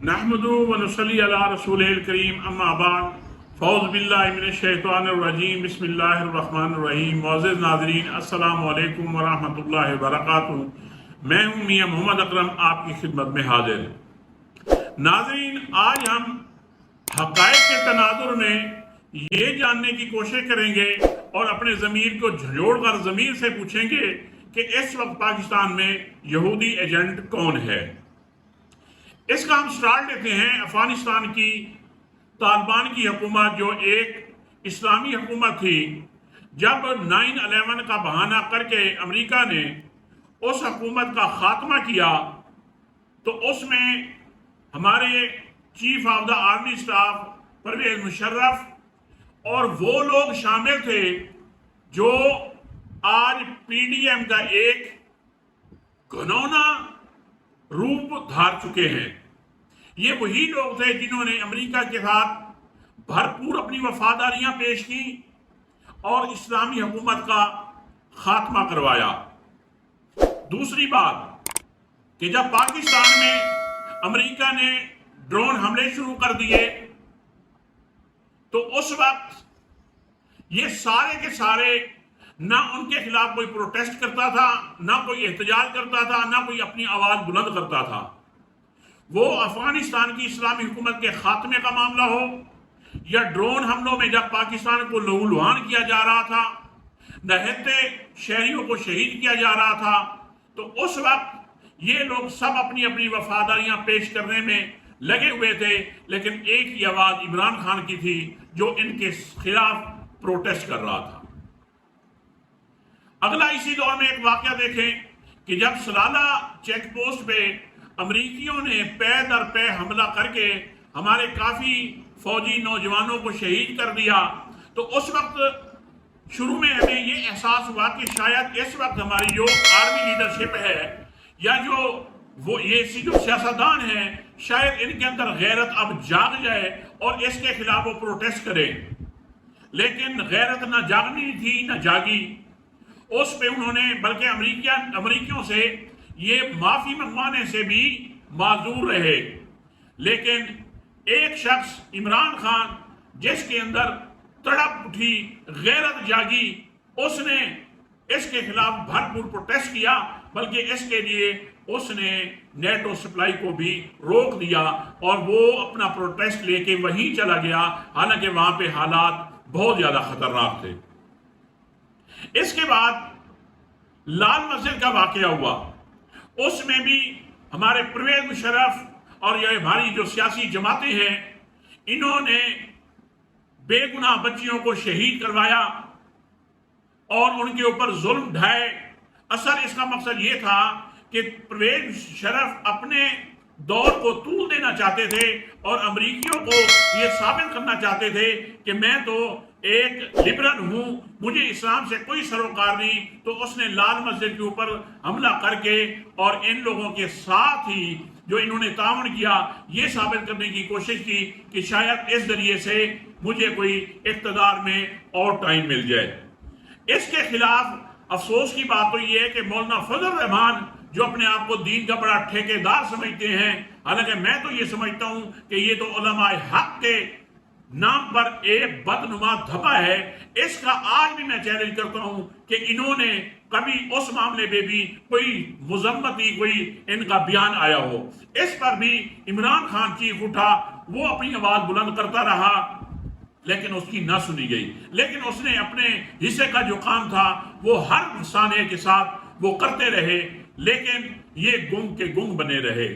नहमदु व नसल्ली अला रसूलिल करीम अम्मा बाद फ़ौज़ बिल्लाहि मिनश शैतानिर रजीम बिस्मिल्लाहिर रहमानिर रहीम। मुअज़्ज़िज़ नाज़रीन, अस्सलामु अलैकुम व रहमतुल्लाहि व बरकातुहू। मैं हूँ मियाँ मोहम्मद अकरम, आपकी खिदमत में हाजिर। नाज़रीन, आज हम हक़ाइक़ के तनाज़ुर में ये जानने की कोशिश करेंगे और अपने ज़मीर को झंझोड़ कर ज़मीर से पूछेंगे कि इस वक्त पाकिस्तान में यहूदी एजेंट कौन है। इसका हम स्टार्ट लेते हैं अफगानिस्तान की तालिबान की हुकूमत, जो एक इस्लामी हुकूमत थी। जब 9/11 का बहाना करके अमेरिका ने उस हुकूमत का खात्मा किया तो उसमें हमारे chief of the army staff Pervez Musharraf और वो लोग शामिल थे जो आज पीडीएम का एक घिनौना रूप धार चुके हैं। ये वही लोग थे जिन्होंने अमेरिका के साथ भरपूर अपनी वफादारियां पेश की और इस्लामी हुकूमत का खात्मा करवाया। दूसरी बात कि जब पाकिस्तान में अमेरिका ने ड्रोन हमले शुरू कर दिए तो उस वक्त ये सारे के सारे ना उनके खिलाफ कोई प्रोटेस्ट करता था, ना कोई एहतजाज करता था, ना कोई अपनी आवाज बुलंद करता था। वो अफगानिस्तान की इस्लामी हुकूमत के खात्मे का मामला हो या ड्रोन हमलों में जब पाकिस्तान को लहूलुहान किया जा रहा था, नहते शहरियों को शहीद किया जा रहा था, तो उस वक्त ये लोग सब अपनी अपनी वफादारियां पेश करने में लगे हुए थे। लेकिन एक ही आवाज इमरान खान की थी जो इनके खिलाफ प्रोटेस्ट कर रहा था। अगला इसी दौर में एक वाकया देखें कि जब सलाला चेक पोस्ट पे अमरीकियों ने पै दर पै हमला करके हमारे काफी फौजी नौजवानों को शहीद कर दिया, तो उस वक्त शुरू में हमें ये एहसास हुआ कि शायद इस वक्त हमारी जो आर्मी लीडरशिप है या ये जो सियासतदान हैं, शायद इनके अंदर गैरत अब जाग जाए और इसके खिलाफ वो प्रोटेस्ट करें। लेकिन गैरत ना जागनी थी ना जागी। उस पे उन्होंने बल्कि अमरीकियों से ये माफी मंगवाने से भी माजूर रहे। लेकिन एक शख्स इमरान खान, जिसके अंदर तड़प उठी, गैरत जागी, उसने इसके खिलाफ भरपूर प्रोटेस्ट किया, बल्कि इसके लिए उसने नेटो सप्लाई को भी रोक दिया और वो अपना प्रोटेस्ट लेके वहीं चला गया, हालांकि वहां पे हालात बहुत ज्यादा खतरनाक थे। इसके बाद लाल मस्जिद का वाकया हुआ, उसमें भी हमारे परवेज मुशर्रफ और ये हमारी जो सियासी जमातें हैं, इन्होंने बेगुनाह बच्चियों को शहीद करवाया और उनके ऊपर जुल्म ढाए। असल इसका मकसद ये था कि परवेज मुशर्रफ अपने दौर को तूल देना चाहते थे और अमरीकियों को ये साबित करना चाहते थे कि मैं तो एक लिबरल हूं, मुझे इस्लाम से कोई सरोकार नहीं। तो उसने लाल मस्जिद के ऊपर हमला करके और इन लोगों के साथ ही जो इन्होंने ताउन किया, ये साबित करने की कोशिश की कि शायद इस जरिए से मुझे कोई इक़्तिदार में और टाइम मिल जाए। इसके खिलाफ अफसोस की बात तो ये है कि मौलाना फजल रहमान, जो अपने आप को दीन का बड़ा ठेकेदार समझते हैं, हालांकि मैं तो ये समझता हूं कि ये तो उलमाए हक के नाम पर एक बदनुमा धब्बा है। इसका आज भी मैं चैलेंज करता हूं कि इन्होंने कभी उस मामले में भी कोई मुजम्मती कोई इनका बयान आया हो। इस पर भी इमरान खान चीख उठा, वो अपनी आवाज बुलंद करता रहा, लेकिन उसकी ना सुनी गई। लेकिन उसने अपने हिस्से का जो काम था वो हर साने के साथ वो करते रहे, लेकिन ये गुंग के गुंग बने रहे।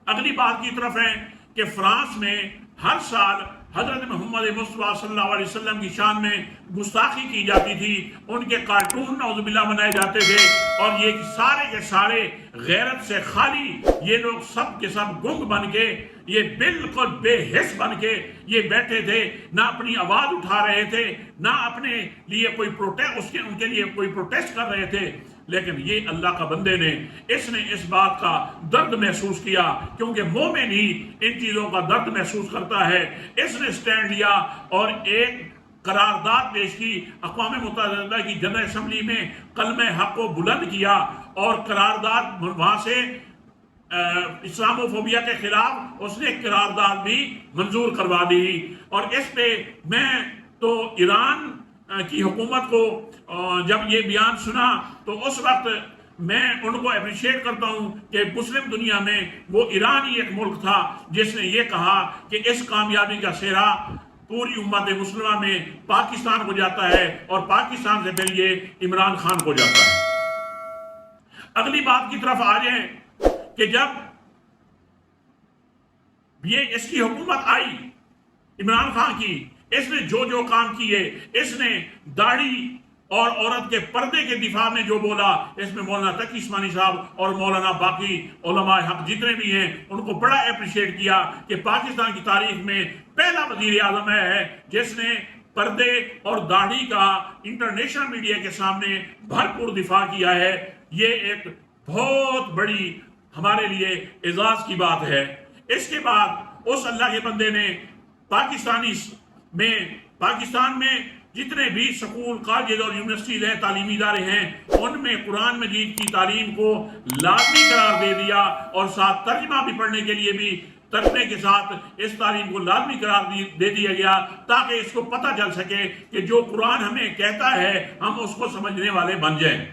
अगली बात की तरफ है कि फ्रांस में हर साल हजरत मोहम्मद मुस्तफा सल्लल्लाहु अलैहि वसल्लम की शान में गुस्ताखी की जाती थी, उनके कार्टून नौजुबिल्लाह बनाए जाते थे और ये सारे के सारे गैरत से खाली ये लोग सब के सब गुंग बन के, ये बिल्कुल बेहिस बन के ये बैठे थे, ना अपनी आवाज उठा रहे थे, ना अपने लिए कोई प्रोटेस्ट उनके लिए कोई प्रोटेस्ट कर रहे थे। लेकिन ये अल्लाह का बंदे ने इसने इस बात का दर्द महसूस किया, क्योंकि मोमिन ही इन चीजों का दर्द महसूस करता है। इसने स्टैंड लिया और एक करारदाद पेश की, अक़वाम मुत्तहिदा की जनरल असम्बली में कलमे हक को बुलंद किया और करारदाद वहां से اسلاموفوبیا کے خلاف اس نے قرارداد بھی منظور کروا دی. اور اس پہ میں تو ایران کی حکومت کو جب یہ بیان سنا تو اس وقت میں ان کو اپریشیٹ کرتا ہوں کہ مسلم دنیا میں وہ ایران ہی ایک ملک تھا جس نے یہ کہا کہ اس کامیابی کا سہرا پوری امت مسلمہ میں پاکستان کو جاتا ہے اور پاکستان سے پھر یہ عمران خان کو جاتا ہے. اگلی بات کی طرف آ جائیں کہ جب یہ اس کی حکومت آئی عمران خان کی، اس نے جو کام کیے، اس نے داڑھی اور عورت کے پردے کے دفاع میں جو بولا، اس میں مولانا تقی عثمانی صاحب اور مولانا باقی علماء حق جتنے بھی ہیں ان کو بڑا اپریشیٹ کیا کہ پاکستان کی تاریخ میں پہلا وزیر اعظم ہے جس نے پردے اور داڑھی کا انٹرنیشنل میڈیا کے سامنے بھرپور دفاع کیا ہے. یہ ایک بہت بڑی ہمارے لیے اعزاز کی بات ہے. اس کے بعد اس اللہ کے بندے نے پاکستان میں جتنے بھی سکول، کالجز اور یونیورسٹیز ہیں، تعلیمی ادارے ہیں، ان میں قرآن مجید کی تعلیم کو لازمی قرار دے دیا اور ساتھ ترجمہ بھی پڑھنے کے لیے بھی ترجمے کے ساتھ اس تعلیم کو لازمی قرار دے دیا گیا تاکہ اس کو پتہ چل سکے کہ جو قرآن ہمیں کہتا ہے ہم اس کو سمجھنے والے بن جائیں.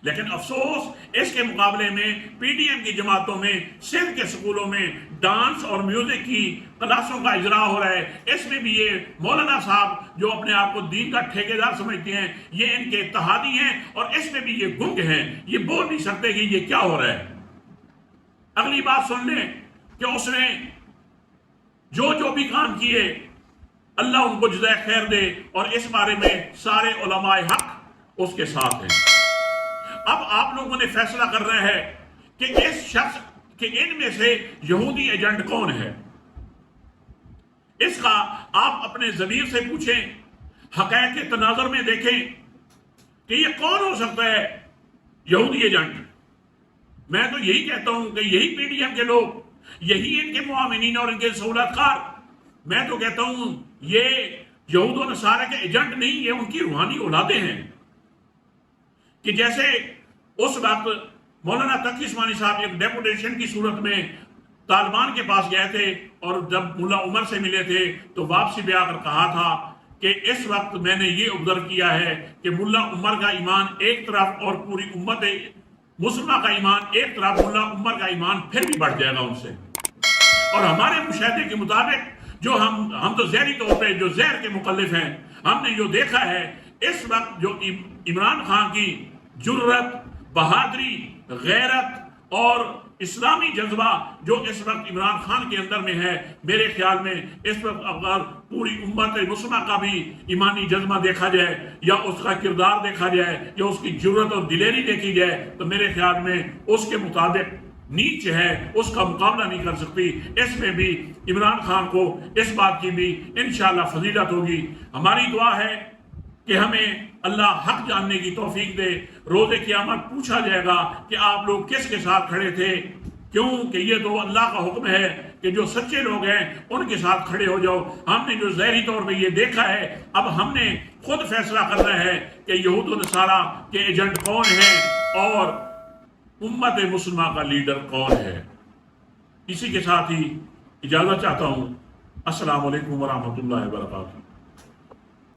لیکن افسوس اس کے مقابلے میں پی ڈی ایم کی جماعتوں میں، سندھ کے سکولوں میں ڈانس اور میوزک کی کلاسوں کا اجرا ہو رہا ہے. اس میں بھی یہ مولانا صاحب جو اپنے آپ کو دین کا ٹھیکیدار سمجھتے ہیں، یہ ان کے اتحادی ہیں اور اس میں بھی یہ گنگ ہیں، یہ بول نہیں سکتے کہ یہ کیا ہو رہا ہے. اگلی بات سن لیں کہ اس نے جو بھی کام کیے اللہ ان کو جزائے خیر دے، اور اس بارے میں سارے علماء حق اس کے ساتھ ہیں. اب آپ لوگوں نے فیصلہ کرنا ہے کہ اس شخص کہ ان میں سے یہودی ایجنٹ کون ہے. اس کا آپ اپنے ضمیر سے پوچھیں، حقائق کے تناظر میں دیکھیں کہ یہ کون ہو سکتا ہے یہودی ایجنٹ. میں تو یہی کہتا ہوں کہ یہی پی ڈی ایم کے لوگ، یہی ان کے معاونین اور ان کے سہولت کار. میں تو کہتا ہوں یہ یہود و نصارہ کے ایجنٹ نہیں، یہ ان کی روحانی اولادیں ہیں. کہ جیسے اس وقت مولانا تقی عثمانی صاحب ایک ڈیپوٹیشن کی صورت میں طالبان کے پاس گئے تھے اور جب ملا عمر سے ملے تھے تو واپسی بھی آ کر کہا تھا کہ اس وقت میں نے یہ آبزرو کیا ہے کہ ملا عمر کا ایمان ایک طرف اور پوری امت مسلمہ کا ایمان ایک طرف، ملا عمر کا ایمان پھر بھی بڑھ جائے گا ان سے. اور ہمارے مشاہدے کے مطابق جو ہم تو ظاہری طور پہ جو زہر کے مکلف ہیں، ہم نے جو دیکھا ہے اس وقت جو عمران خان کی جرت، بہادری، غیرت اور اسلامی جذبہ جو اس وقت عمران خان کے اندر میں ہے، میرے خیال میں اس وقت اگر پوری امت مسلمہ کا بھی ایمانی جذبہ دیکھا جائے یا اس کا کردار دیکھا جائے یا اس کی جرت اور دلیری دیکھی جائے تو میرے خیال میں اس کے مطابق نیچ ہے، اس کا مقابلہ نہیں کر سکتی. اس میں بھی عمران خان کو اس بات کی بھی انشاءاللہ فضیلت ہوگی. ہماری دعا ہے کہ ہمیں اللہ حق جاننے کی توفیق دے. روز قیامت پوچھا جائے گا کہ آپ لوگ کس کے ساتھ کھڑے تھے، کیوں کہ یہ تو اللہ کا حکم ہے کہ جو سچے لوگ ہیں ان کے ساتھ کھڑے ہو جاؤ. ہم نے جو ظاہری طور پہ یہ دیکھا ہے، اب ہم نے خود فیصلہ کرنا ہے کہ یہود و نصارہ کے ایجنٹ کون ہیں اور امت مسلمہ کا لیڈر کون ہے. اسی کے ساتھ ہی اجازت چاہتا ہوں. السلام علیکم ورحمۃ اللہ وبرکاتہ.